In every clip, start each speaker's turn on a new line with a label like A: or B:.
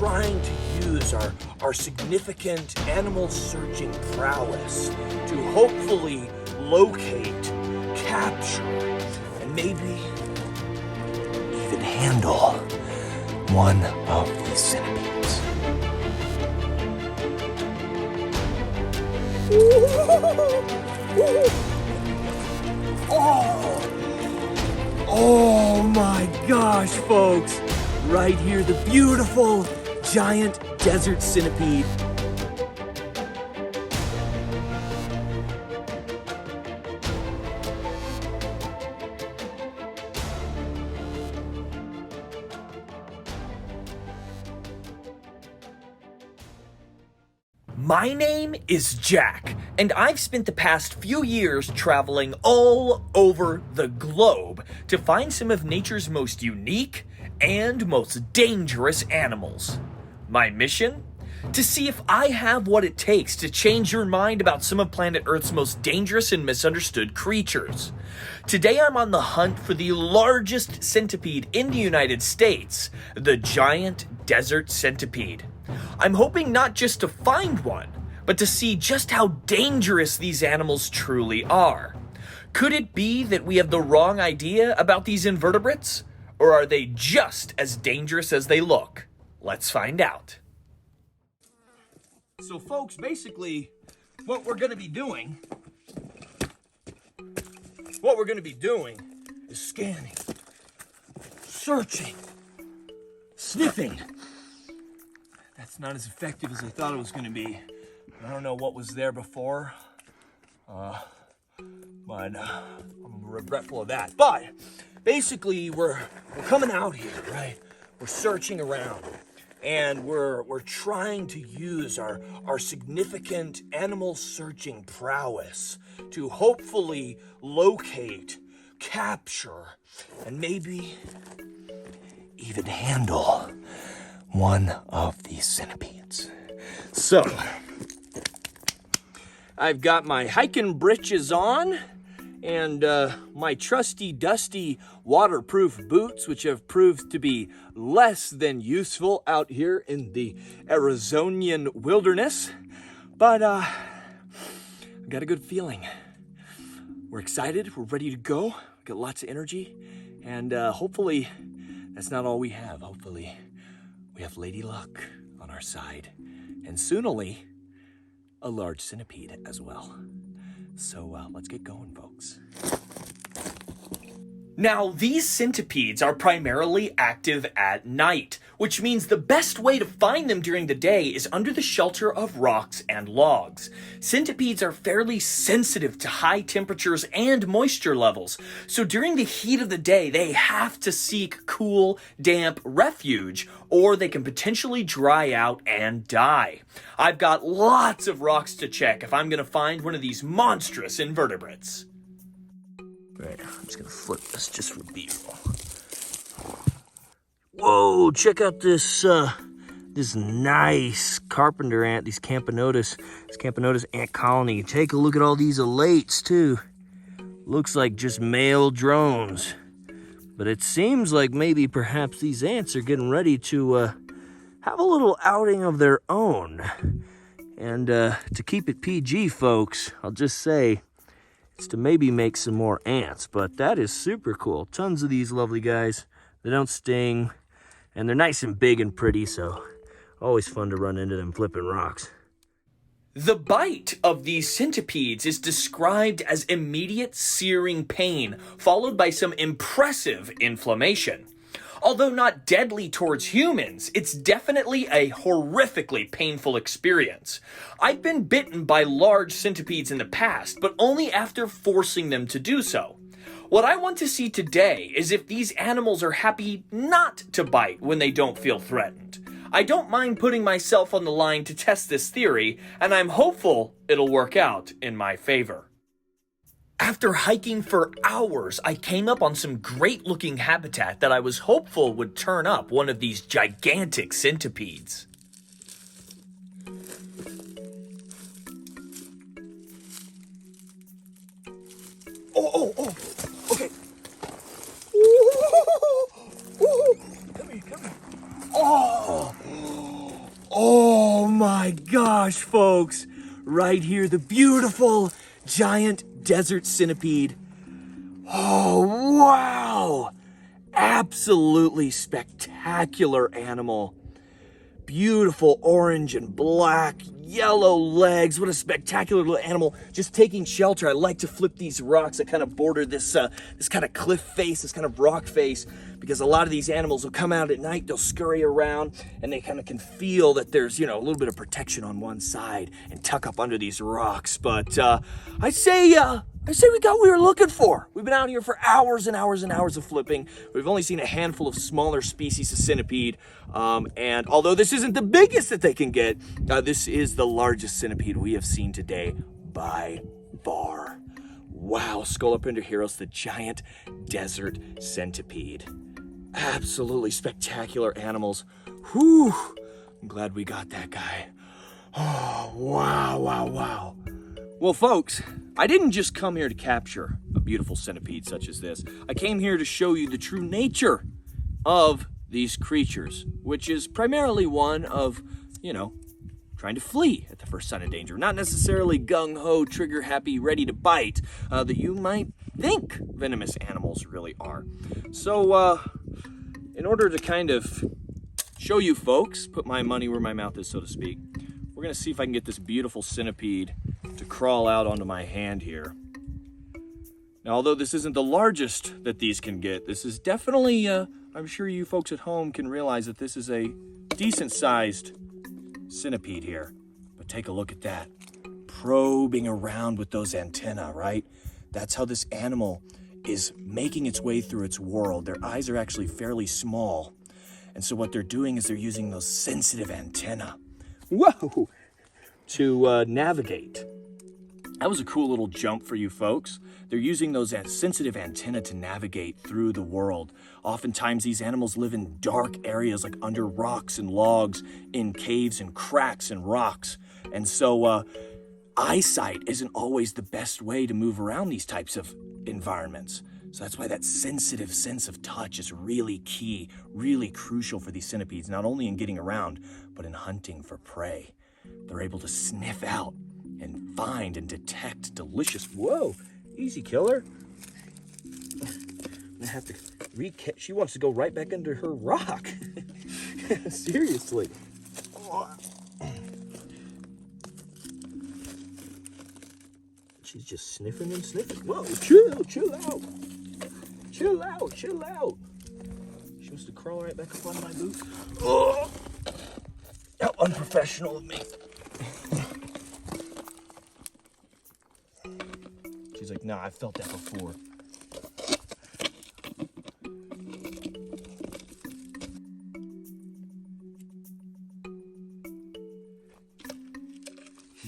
A: trying to use our significant animal searching prowess to hopefully locate, capture, and maybe even handle one of these centipedes. Oh my gosh, folks. Right here, the beautiful giant desert centipede. My name is Jack, and I've spent the past few years traveling all over the globe to find some of nature's most unique and most dangerous animals. My mission? To see if I have what it takes to change your mind about some of planet Earth's most dangerous and misunderstood creatures. Today I'm on the hunt for the largest centipede in the United States, the giant desert centipede. I'm hoping not just to find one, but to see just how dangerous these animals truly are. Could it be that we have the wrong idea about these invertebrates? Or are they just as dangerous as they look? Let's find out. So folks, basically, what we're gonna be doing is scanning, searching, sniffing. That's not as effective as I thought it was gonna be. I don't know what was there before, but I'm regretful of that. But basically, we're coming out here, right? We're searching around, and we're trying to use our significant animal searching prowess to hopefully locate, capture, and maybe even handle one of these centipedes. So, I've got my hiking breeches on and my trusty, dusty, waterproof boots, which have proved to be less than useful out here in the Arizonian wilderness. But I've got a good feeling. We're excited, we're ready to go, we've got lots of energy, and hopefully that's not all we have. Hopefully we have Lady Luck on our side, and soonly a large centipede as well. So let's get going, folks. Now, these centipedes are primarily active at night, which means the best way to find them during the day is under the shelter of rocks and logs. Centipedes are fairly sensitive to high temperatures and moisture levels, so during the heat of the day, they have to seek cool, damp refuge, or they can potentially dry out and die. I've got lots of rocks to check if I'm going to find one of these monstrous invertebrates. Right, I'm just gonna flip this just for B-roll. Whoa, check out this this nice carpenter ant, this Camponotus ant colony. Take a look at all these elates too. Looks like just male drones. But it seems like maybe perhaps these ants are getting ready to have a little outing of their own. And to keep it PG, folks, I'll just say, to maybe make some more ants, but that is super cool. Tons of these lovely guys. They don't sting, and they're nice and big and pretty, so always fun to run into them flipping rocks. The bite of these centipedes is described as immediate searing pain, followed by some impressive inflammation. Although not deadly towards humans, it's definitely a horrifically painful experience. I've been bitten by large centipedes in the past, but only after forcing them to do so. What I want to see today is if these animals are happy not to bite when they don't feel threatened. I don't mind putting myself on the line to test this theory, and I'm hopeful it'll work out in my favor. After hiking for hours, I came up on some great-looking habitat that I was hopeful would turn up one of these gigantic centipedes. Oh, okay. Come here. Oh, gosh, folks. Right here, the beautiful giant desert centipede. Oh, wow. Absolutely spectacular animal. Beautiful orange and black, yellow legs. What a spectacular little animal. Just taking shelter. I like to flip these rocks that kind of border this kind of cliff face, this kind of rock face, because a lot of these animals will come out at night, they'll scurry around, and they kind of can feel that there's, a little bit of protection on one side and tuck up under these rocks. But I say we got what we were looking for. We've been out here for hours and hours and hours of flipping. We've only seen a handful of smaller species of centipede. And although this isn't the biggest that they can get, this is the largest centipede we have seen today by far. Wow, Scolopendroheros, the giant desert centipede. Absolutely spectacular animals. Whew, I'm glad we got that guy. Oh, wow, wow, wow. Well, folks, I didn't just come here to capture a beautiful centipede such as this. I came here to show you the true nature of these creatures, which is primarily one of, trying to flee at the first sign of danger. Not necessarily gung-ho, trigger-happy, ready to bite that you might think venomous animals really are. So, in order to kind of show you folks, put my money where my mouth is, so to speak, we're going to see if I can get this beautiful centipede to crawl out onto my hand here. Now, although this isn't the largest that these can get, this is definitely, I'm sure you folks at home can realize that this is a decent-sized centipede here. But take a look at that. Probing around with those antennae, right? That's how this animal is making its way through its world. Their eyes are actually fairly small. And so what they're doing is they're using those sensitive antennae. Whoa! To navigate. That was a cool little jump for you folks. They're using those sensitive antennae to navigate through the world. Oftentimes these animals live in dark areas like under rocks and logs, in caves and cracks and rocks. And so eyesight isn't always the best way to move around these types of environments. So that's why that sensitive sense of touch is really key, really crucial for these centipedes, not only in getting around, but in hunting for prey. They're able to sniff out and find and detect delicious, whoa, easy killer. I'm gonna have to she wants to go right back under her rock. Seriously. She's just sniffing and sniffing. Whoa, chill out. Chill out. She wants to crawl right back up on my boot. Oh, how unprofessional of me. She's like, nah, I've felt that before.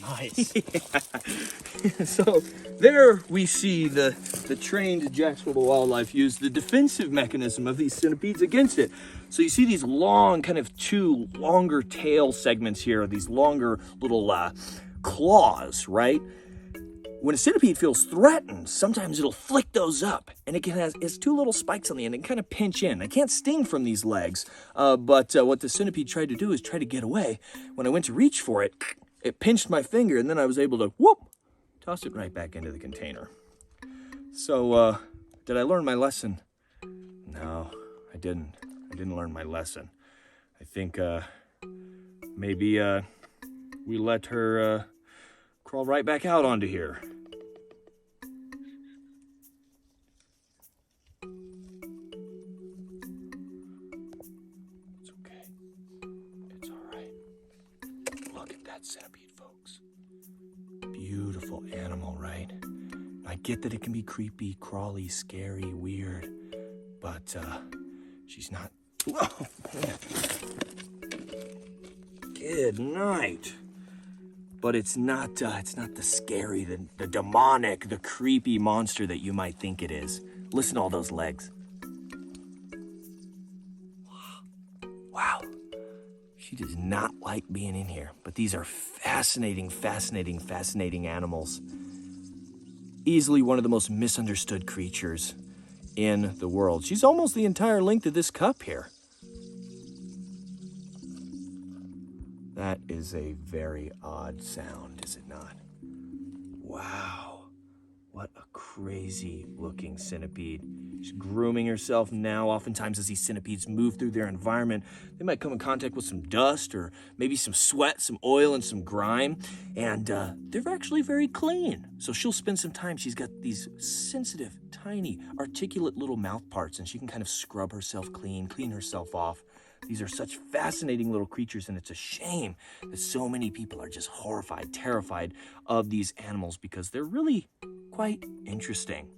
A: Nice. Yeah. So there we see the trained Jacksonville Wildlife use the defensive mechanism of these centipedes against it. So you see these long, kind of two longer tail segments here, these longer little claws, right? When a centipede feels threatened, sometimes it'll flick those up, and it has two little spikes on the end and kind of pinch in. They can't sting from these legs, but what the centipede tried to do is try to get away. When I went to reach for it, it pinched my finger, and then I was able to, whoop, toss it right back into the container. So, did I learn my lesson? No, I didn't. I didn't learn my lesson. I think maybe we let her crawl right back out onto here. It's okay. It's all right. Look at that centipede, folks. Beautiful animal, right? I get that it can be creepy, crawly, scary, weird, but she's not. Whoa, man. Good night. But it's not the scary, the demonic, the creepy monster that you might think it is. Listen to all those legs. Wow. She does not like being in here, but these are fascinating animals. Easily one of the most misunderstood creatures in the world. She's almost the entire length of this cup here. That is a very odd sound, is it not? Wow, what a crazy looking centipede. She's grooming herself now. Oftentimes as these centipedes move through their environment, they might come in contact with some dust or maybe some sweat, some oil, and some grime. And they're actually very clean. So she'll spend some time. She's got these sensitive, tiny, articulate little mouth parts, and she can kind of scrub herself clean herself off. These are such fascinating little creatures, and it's a shame that so many people are just horrified, terrified of these animals because they're really quite interesting.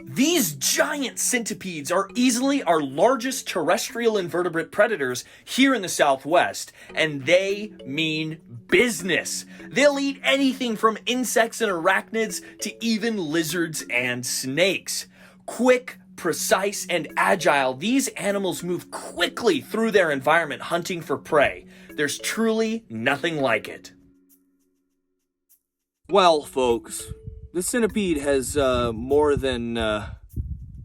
A: These giant centipedes are easily our largest terrestrial invertebrate predators here in the Southwest, and they mean business. They'll eat anything from insects and arachnids to even lizards and snakes. Quick, precise, and agile, these animals move quickly through their environment hunting for prey. There's truly nothing like it. Well, folks, the centipede has more than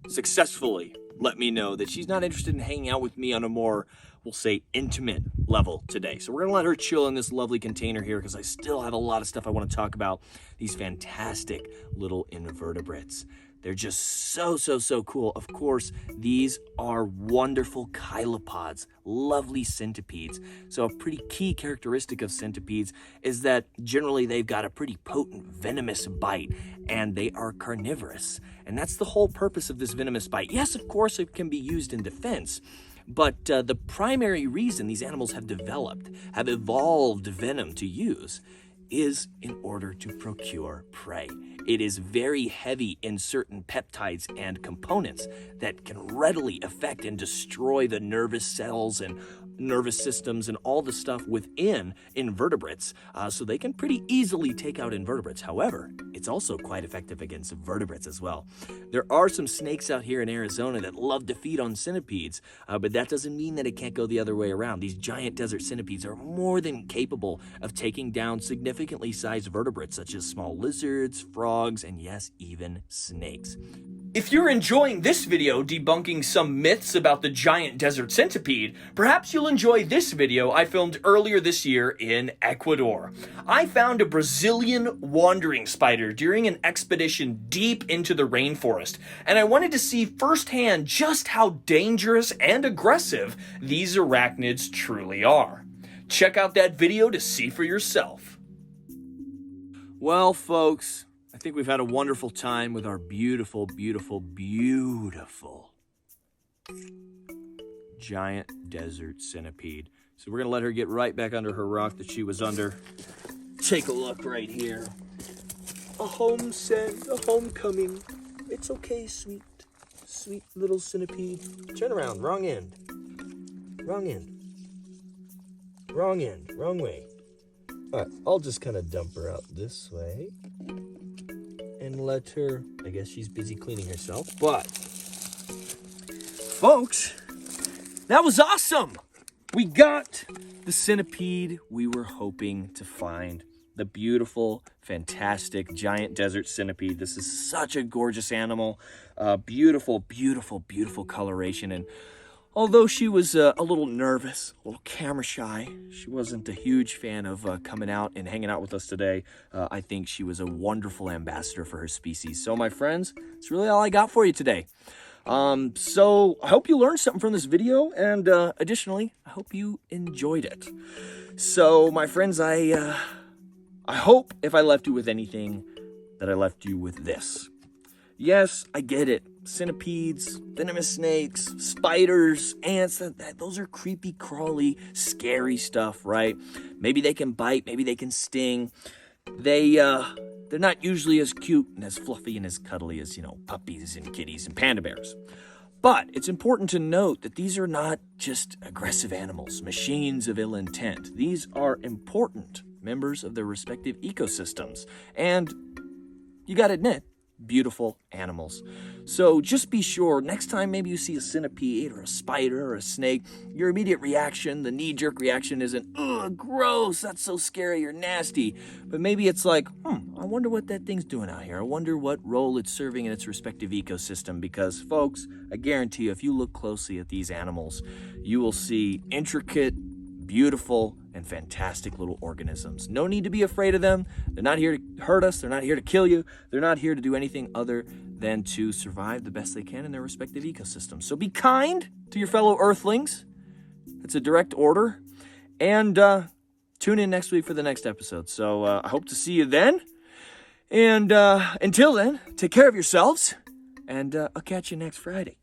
A: successfully let me know that she's not interested in hanging out with me on a more, we'll say, intimate level today. So we're going to let her chill in this lovely container here because I still have a lot of stuff I want to talk about. These fantastic little invertebrates. They're just so cool. Of course, these are wonderful chilopods, lovely centipedes. So a pretty key characteristic of centipedes is that generally they've got a pretty potent venomous bite, and they are carnivorous. And that's the whole purpose of this venomous bite. Yes, of course, it can be used in defense, but the primary reason these animals have evolved venom to use is in order to procure prey. It is very heavy in certain peptides and components that can readily affect and destroy the nervous cells and nervous systems and all the stuff within invertebrates, so they can pretty easily take out invertebrates. However, it's also quite effective against vertebrates as well. There are some snakes out here in Arizona that love to feed on centipedes, but that doesn't mean that it can't go the other way around. These giant desert centipedes are more than capable of taking down significantly sized vertebrates such as small lizards, frogs, and yes, even snakes. If you're enjoying this video debunking some myths about the giant desert centipede, perhaps you'll enjoy this video I filmed earlier this year in Ecuador. I found a Brazilian wandering spider during an expedition deep into the rainforest, and I wanted to see firsthand just how dangerous and aggressive these arachnids truly are. Check out that video to see for yourself. Well, folks, I think we've had a wonderful time with our beautiful giant desert centipede. So we're going to let her get right back under her rock that she was under. Take a look right here. A homecoming. It's okay, sweet little centipede. Turn around, wrong end. Wrong way. All right, I'll just kind of dump her out this way and let her, I guess she's busy cleaning herself, but folks, that was awesome. We got the centipede we were hoping to find. The beautiful, fantastic giant desert centipede. This is such a gorgeous animal. Beautiful coloration. And although she was a little nervous, a little camera shy, she wasn't a huge fan of coming out and hanging out with us today. I think she was a wonderful ambassador for her species. So my friends, it's really all I got for you today. So I hope you learned something from this video, and additionally, I hope you enjoyed it. So my friends, I hope if I left you with anything, that I left you with this. Yes, I get it. Centipedes, venomous snakes, spiders, ants, those are creepy, crawly, scary stuff, right? Maybe they can bite, maybe they can sting. They're not usually as cute and as fluffy and as cuddly as, puppies and kitties and panda bears. But it's important to note that these are not just aggressive animals, machines of ill intent. These are important members of their respective ecosystems. And you gotta admit, beautiful animals. So just be sure next time maybe you see a centipede or a spider or a snake, your immediate reaction, the knee-jerk reaction isn't, ugh, gross, that's so scary or nasty. But maybe it's like, I wonder what that thing's doing out here. I wonder what role it's serving in its respective ecosystem. Because folks, I guarantee you, if you look closely at these animals, you will see intricate, beautiful, and fantastic little organisms. No need to be afraid of them. They're not here to hurt us. They're not here to kill you. They're not here to do anything other than to survive the best they can in their respective ecosystems. So be kind to your fellow Earthlings. It's a direct order. And tune in next week for the next episode. So I hope to see you then. And until then, take care of yourselves. And I'll catch you next Friday.